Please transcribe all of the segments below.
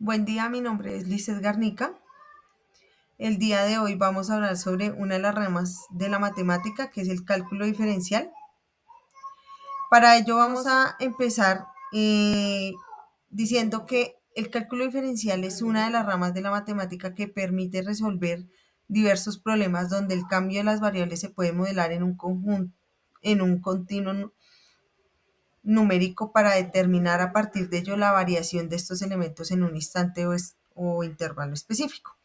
Buen día, mi nombre es Lizeth Garnica. El día de hoy vamos a hablar sobre una de las ramas de la matemática, que es el cálculo diferencial. Para ello vamos a empezar diciendo que el cálculo diferencial es una de las ramas de la matemática que permite resolver diversos problemas donde el cambio de las variables se puede modelar en un conjunto, en un continuo numérico para determinar a partir de ello la variación de estos elementos en un instante o intervalo específico.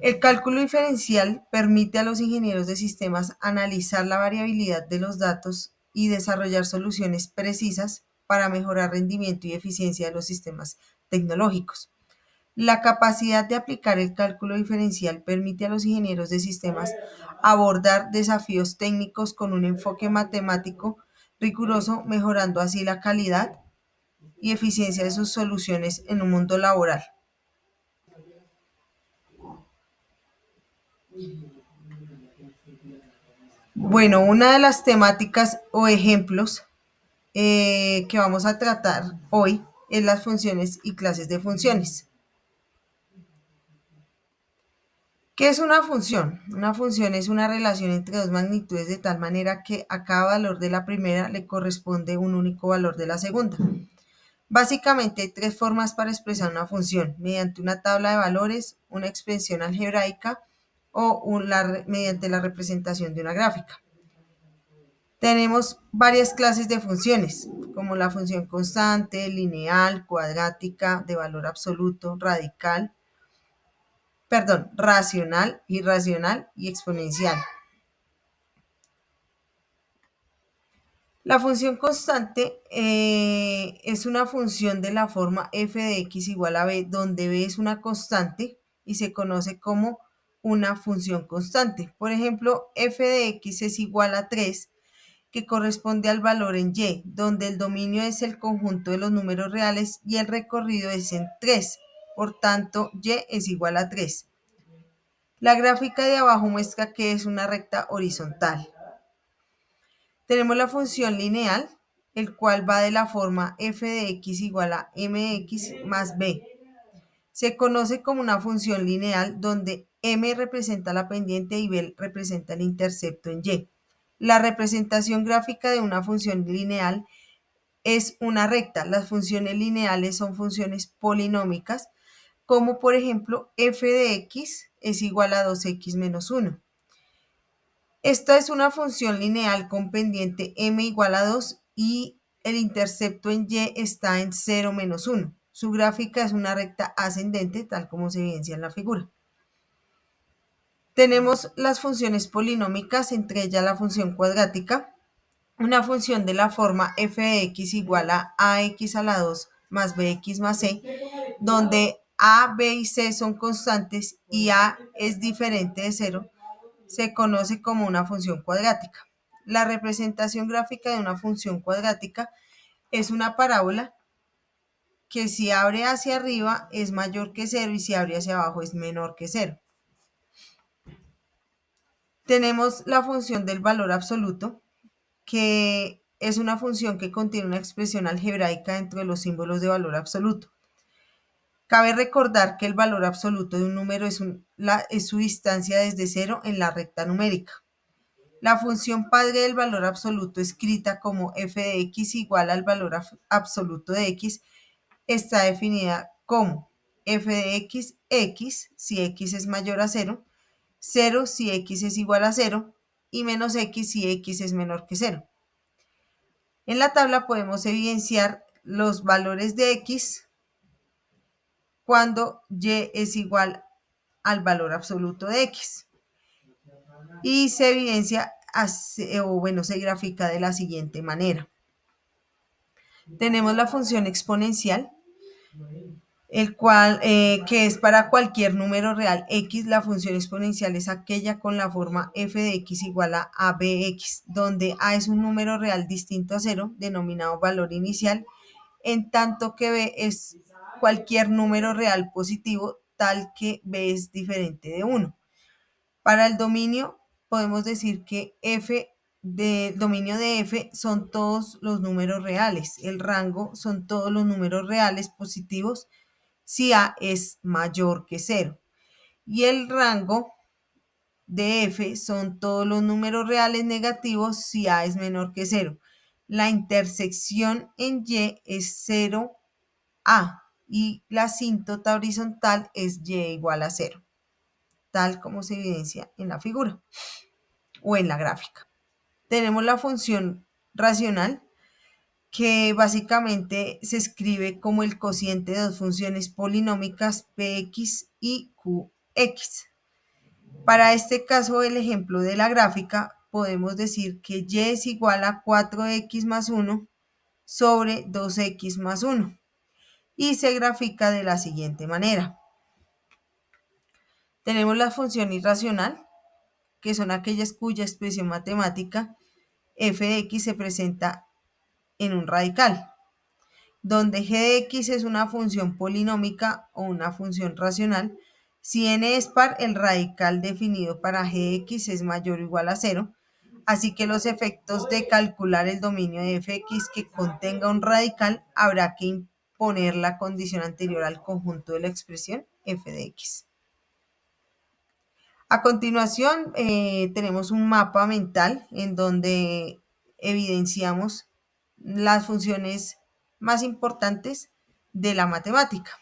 El cálculo diferencial permite a los ingenieros de sistemas analizar la variabilidad de los datos y desarrollar soluciones precisas para mejorar rendimiento y eficiencia de los sistemas tecnológicos. La capacidad de aplicar el cálculo diferencial permite a los ingenieros de sistemas abordar desafíos técnicos con un enfoque matemático riguroso, mejorando así la calidad y eficiencia de sus soluciones en un mundo laboral. Bueno, una de las temáticas o ejemplos que vamos a tratar hoy es las funciones y clases de funciones. ¿Qué es una función? Una función es una relación entre dos magnitudes de tal manera que a cada valor de la primera le corresponde un único valor de la segunda. Básicamente hay tres formas para expresar una función: mediante una tabla de valores, una expresión algebraica o mediante la representación de una gráfica. Tenemos varias clases de funciones, como la función constante, lineal, cuadrática, de valor absoluto, racional, irracional y exponencial. La función constante es una función de la forma f de x igual a b, donde b es una constante y se conoce como una función constante. Por ejemplo, f de x es igual a 3, que corresponde al valor en y, donde el dominio es el conjunto de los números reales y el recorrido es en 3. Por tanto, y es igual a 3. La gráfica de abajo muestra que es una recta horizontal. Tenemos la función lineal, el cual va de la forma f de x igual a mx más b. Se conoce como una función lineal donde m representa la pendiente y b representa el intercepto en y. La representación gráfica de una función lineal es una recta. Las funciones lineales son funciones polinómicas, como por ejemplo f de x es igual a 2x menos 1. Esta es una función lineal con pendiente m igual a 2 y el intercepto en y está en 0 menos 1. Su gráfica es una recta ascendente, tal como se evidencia en la figura. Tenemos las funciones polinómicas, entre ellas la función cuadrática, una función de la forma f de x igual a ax a la 2 más bx más c, donde a, b y c son constantes y a es diferente de 0, se conoce como una función cuadrática. La representación gráfica de una función cuadrática es una parábola que si abre hacia arriba es mayor que 0 y si abre hacia abajo es menor que 0. Tenemos la función del valor absoluto, que es una función que contiene una expresión algebraica dentro de los símbolos de valor absoluto. Cabe recordar que el valor absoluto de un número es su distancia desde 0 en la recta numérica. La función padre del valor absoluto, escrita como f de x igual al valor absoluto de x, está definida como f de x, si x es mayor a 0, 0 si x es igual a 0 y menos x si x es menor que 0. En la tabla podemos evidenciar los valores de x cuando y es igual al valor absoluto de x. Y se evidencia, se grafica de la siguiente manera. Tenemos la función exponencial, el cual, que es para cualquier número real x. La función exponencial es aquella con la forma f de x igual a abx, donde a es un número real distinto a 0, denominado valor inicial, en tanto que b es cualquier número real positivo, tal que b es diferente de 1. Para el dominio podemos decir que dominio de f son todos los números reales. El rango son todos los números reales positivos si A es mayor que 0. Y el rango de f son todos los números reales negativos si A es menor que 0. La intersección en Y es 0A y la asíntota horizontal es Y igual a 0, tal como se evidencia en la figura o en la gráfica. Tenemos la función racional, que básicamente se escribe como el cociente de dos funciones polinómicas px y qx. Para este caso, el ejemplo de la gráfica, podemos decir que y es igual a 4x más 1 sobre 2x más 1 y se grafica de la siguiente manera. Tenemos la función irracional, que son aquellas cuya expresión matemática f de x se presenta en un radical, donde g de x es una función polinómica o una función racional. Si n es par, el radical definido para g de x es mayor o igual a 0, así que los efectos de calcular el dominio de fx que contenga un radical habrá que imponer la condición anterior al conjunto de la expresión f de x. A continuación, tenemos un mapa mental en donde evidenciamos las funciones más importantes de la matemática.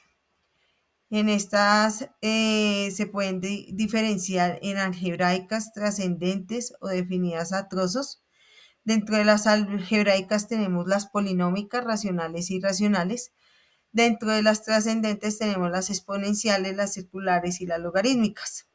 En estas se pueden diferenciar en algebraicas, trascendentes o definidas a trozos. Dentro de las algebraicas tenemos las polinómicas, racionales y irracionales. Dentro de las trascendentes tenemos las exponenciales, las circulares y las logarítmicas.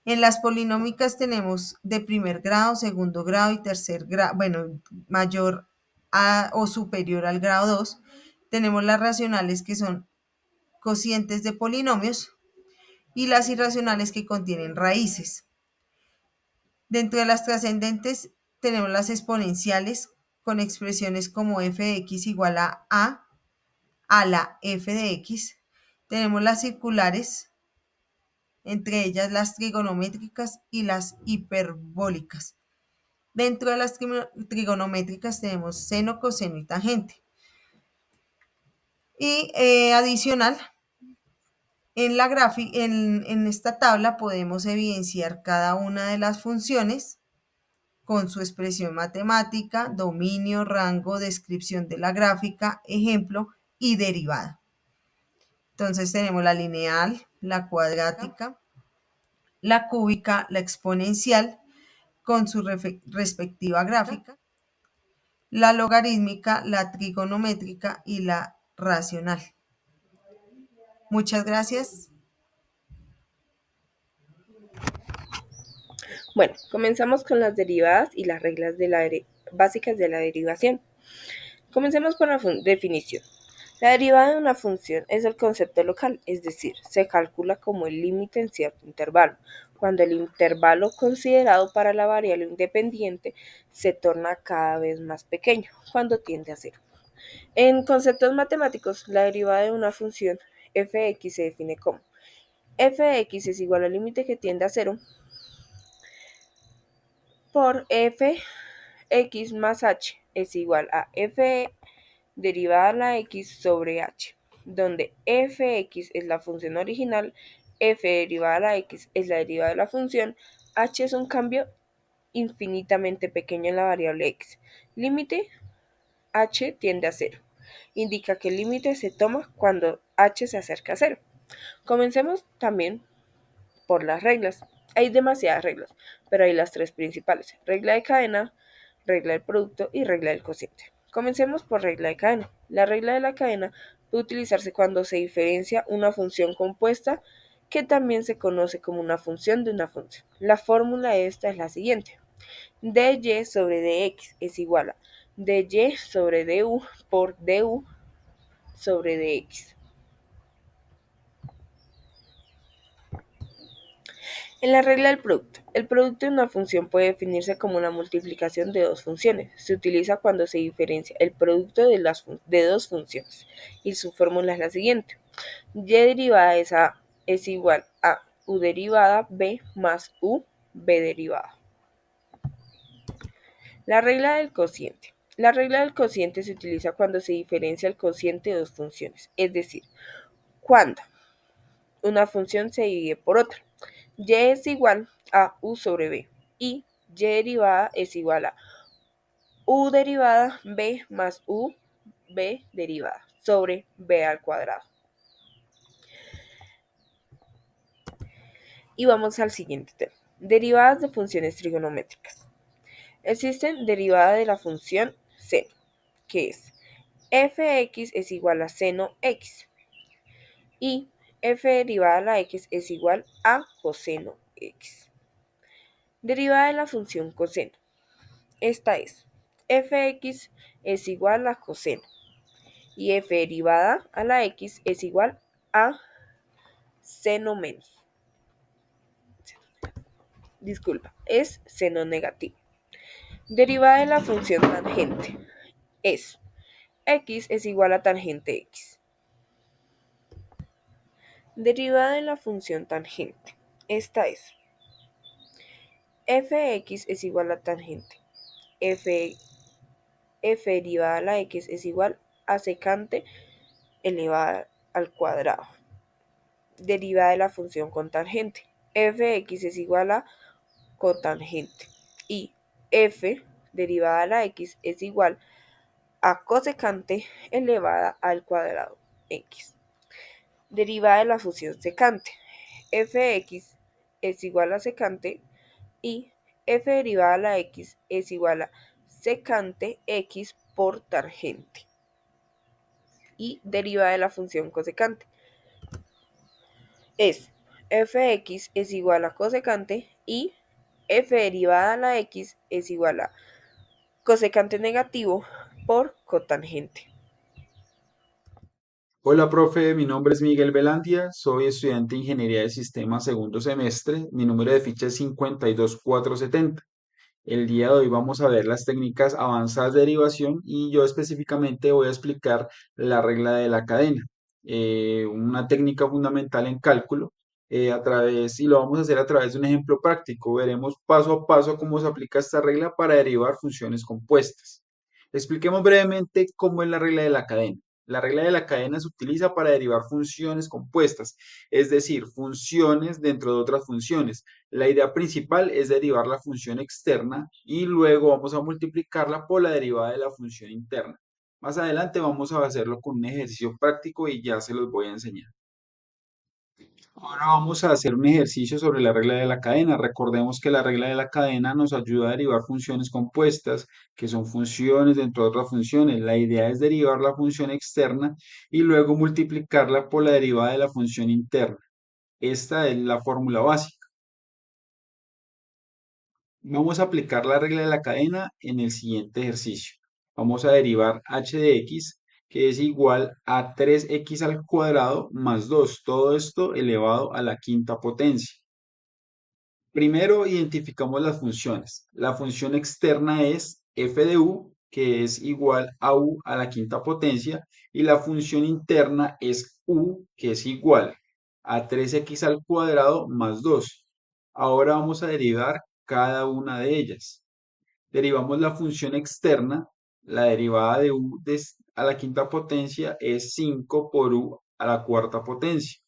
En las polinómicas tenemos de primer grado, segundo grado y tercer grado, bueno, mayor a o superior al grado 2. Tenemos las racionales, que son cocientes de polinomios, y las irracionales, que contienen raíces. Dentro de las trascendentes tenemos las exponenciales, con expresiones como f de x igual a la f de x. Tenemos las circulares, entre ellas las trigonométricas y las hiperbólicas. Dentro de las trigonométricas tenemos seno, coseno y tangente. Y adicional, en esta tabla podemos evidenciar cada una de las funciones con su expresión matemática, dominio, rango, descripción de la gráfica, ejemplo y derivada. Entonces tenemos la lineal, la cuadrática, la cúbica, la exponencial con su respectiva gráfica, la logarítmica, la trigonométrica y la racional. Muchas gracias. Bueno, comenzamos con las derivadas y las reglas básicas de la derivación. Comencemos por la definición. La derivada de una función es el concepto local, es decir, se calcula como el límite en cierto intervalo, cuando el intervalo considerado para la variable independiente se torna cada vez más pequeño, cuando tiende a cero. En conceptos matemáticos, la derivada de una función f(x) se define como f(x) es igual al límite que tiende a cero por f(x) más h es igual a f derivada a la x sobre h, donde f(x) es la función original, f derivada a la x es la derivada de la función, h es un cambio infinitamente pequeño en la variable x. Límite h tiende a cero. Indica que el límite se toma cuando h se acerca a cero. Comencemos también por las reglas. Hay demasiadas reglas, pero hay las tres principales: regla de cadena, regla del producto y regla del cociente. Comencemos por regla de cadena. La regla de la cadena puede utilizarse cuando se diferencia una función compuesta, que también se conoce como una función de una función. La fórmula de esta es la siguiente: dy sobre dx es igual a dy sobre du por du sobre dx. En la regla del producto, el producto de una función puede definirse como una multiplicación de dos funciones. Se utiliza cuando se diferencia el producto de dos funciones, y su fórmula es la siguiente: y derivada de a es igual a u derivada b más u b derivada. La regla del cociente. La regla del cociente se utiliza cuando se diferencia el cociente de dos funciones, es decir, cuando una función se divide por otra. Y es igual a u sobre b y y derivada es igual a u derivada b más u b derivada sobre b al cuadrado. Y vamos al siguiente tema. Derivadas de funciones trigonométricas. Existen derivadas de la función seno, que es fx es igual a seno x y f derivada a la x es igual a coseno x. Derivada de la función coseno. Esta es fx es igual a coseno y f derivada a la x es igual a seno menos. Disculpa, es seno negativo. Derivada de la función tangente es x es igual a tangente x. Derivada de la función tangente. Esta es fx es igual a tangente. f derivada a la x es igual a secante elevada al cuadrado. Derivada de la función cotangente. Fx es igual a cotangente. Y f derivada a la x es igual a cosecante elevada al cuadrado x. Derivada de la función secante. Fx es igual a secante y f derivada a la x es igual a secante x por tangente. Y derivada de la función cosecante es fx es igual a cosecante y f derivada a la x es igual a cosecante negativo por cotangente. Hola, profe, mi nombre es Miguel Velandia, soy estudiante de Ingeniería de Sistemas segundo semestre, mi número de ficha es 52470. El día de hoy vamos a ver las técnicas avanzadas de derivación y yo específicamente voy a explicar la regla de la cadena, una técnica fundamental en cálculo, y lo vamos a hacer a través de un ejemplo práctico. Veremos paso a paso cómo se aplica esta regla para derivar funciones compuestas. Expliquemos brevemente cómo es la regla de la cadena. La regla de la cadena se utiliza para derivar funciones compuestas, es decir, funciones dentro de otras funciones. La idea principal es derivar la función externa y luego vamos a multiplicarla por la derivada de la función interna. Más adelante vamos a hacerlo con un ejercicio práctico y ya se los voy a enseñar. Ahora vamos a hacer un ejercicio sobre la regla de la cadena. Recordemos que la regla de la cadena nos ayuda a derivar funciones compuestas, que son funciones dentro de otras funciones. La idea es derivar la función externa y luego multiplicarla por la derivada de la función interna. Esta es la fórmula básica. Vamos a aplicar la regla de la cadena en el siguiente ejercicio. Vamos a derivar h de x, que es igual a 3x al cuadrado más 2. Todo esto elevado a la quinta potencia. Primero identificamos las funciones. La función externa es f de u, que es igual a u a la quinta potencia, y la función interna es u, que es igual a 3x al cuadrado más 2. Ahora vamos a derivar cada una de ellas. Derivamos la función externa, la derivada de u a la quinta potencia es 5 por u a la cuarta potencia.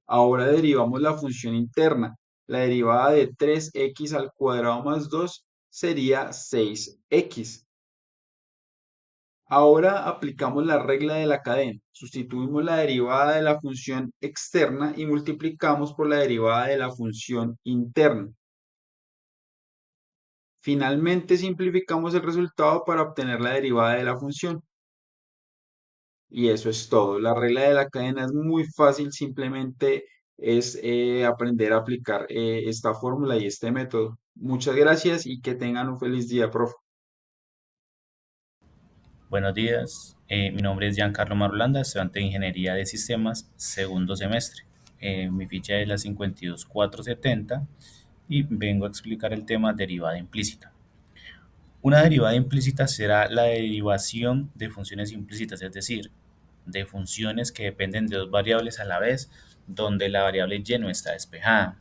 Ahora derivamos la función interna. La derivada de 3x al cuadrado más 2 sería 6x. Ahora aplicamos la regla de la cadena. Sustituimos la derivada de la función externa y multiplicamos por la derivada de la función interna. Finalmente simplificamos el resultado para obtener la derivada de la función. Y eso es todo. La regla de la cadena es muy fácil, simplemente es aprender a aplicar esta fórmula y este método. Muchas gracias y que tengan un feliz día, profe. Buenos días, mi nombre es Giancarlo Marulanda, estudiante de Ingeniería de Sistemas, segundo semestre. Mi ficha es la 52470 y vengo a explicar el tema derivada implícita. Una derivada implícita será la derivación de funciones implícitas, es decir, de funciones que dependen de dos variables a la vez, donde la variable y no está despejada.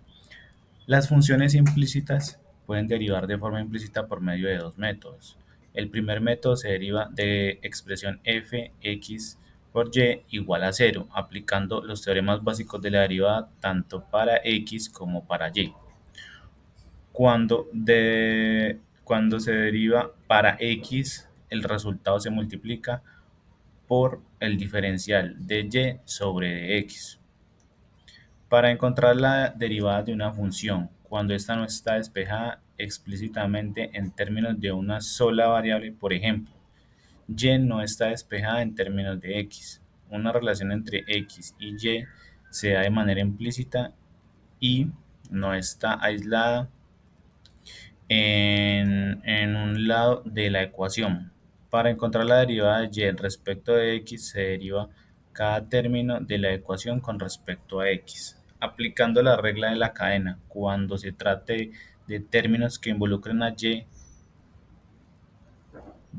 Las funciones implícitas pueden derivar de forma implícita por medio de dos métodos. El primer método se deriva de expresión f(x) por y igual a 0, aplicando los teoremas básicos de la derivada tanto para x como para y. Cuando se deriva para x, el resultado se multiplica por el diferencial de y sobre de x. Para encontrar la derivada de una función, cuando ésta no está despejada explícitamente en términos de una sola variable, por ejemplo, y no está despejada en términos de x. Una relación entre x y y se da de manera implícita y no está aislada en un lado de la ecuación. Para encontrar la derivada de y respecto de x, se deriva cada término de la ecuación con respecto a x, aplicando la regla de la cadena cuando se trate de términos que involucren a y,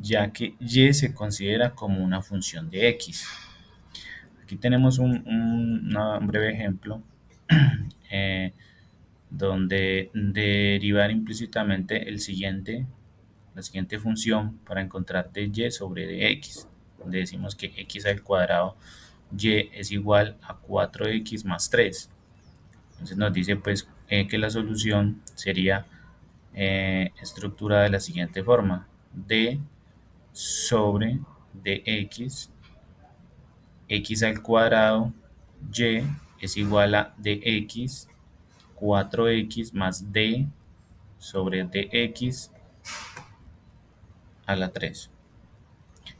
ya que y se considera como una función de x. Aquí tenemos un breve ejemplo donde derivar implícitamente la siguiente función para encontrar de y sobre de x, donde decimos que x al cuadrado y es igual a 4x más 3. Entonces nos dice pues que la solución sería estructurada de la siguiente forma: d sobre dx, x al cuadrado y es igual a dx, 4x más d sobre dx a la 3.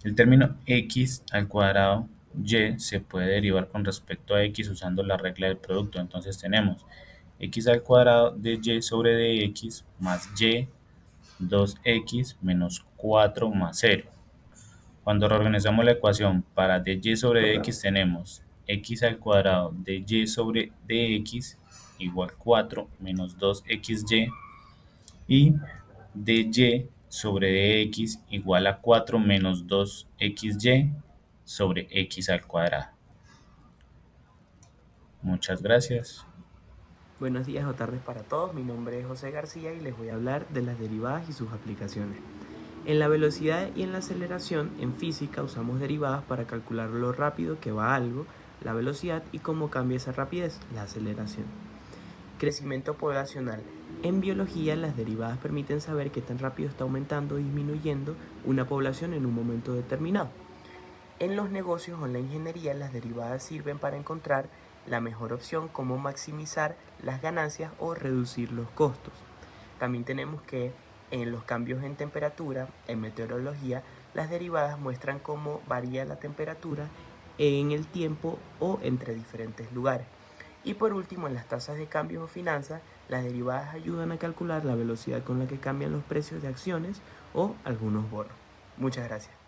El término x al cuadrado y se puede derivar con respecto a x usando la regla del producto. Entonces tenemos x al cuadrado de y sobre dx más y 2x menos 4 más 0. Cuando reorganizamos la ecuación para dy sobre dx, tenemos x al cuadrado de y sobre dx igual 4 menos 2xy y dy sobre dx igual a 4 menos 2xy sobre x al cuadrado. Muchas gracias. Buenos días o tardes para todos, mi nombre es José García y les voy a hablar de las derivadas y sus aplicaciones. En la velocidad y en la aceleración, en física usamos derivadas para calcular lo rápido que va algo, la velocidad y cómo cambia esa rapidez, la aceleración. Crecimiento poblacional. En biología, las derivadas permiten saber qué tan rápido está aumentando o disminuyendo una población en un momento determinado. En los negocios o en la ingeniería, las derivadas sirven para encontrar la mejor opción, cómo maximizar las ganancias o reducir los costos. También tenemos que en los cambios en temperatura, en meteorología, las derivadas muestran cómo varía la temperatura en el tiempo o entre diferentes lugares. Y por último, en las tasas de cambio o finanzas, las derivadas ayudan a calcular la velocidad con la que cambian los precios de acciones o algunos bonos. Muchas gracias.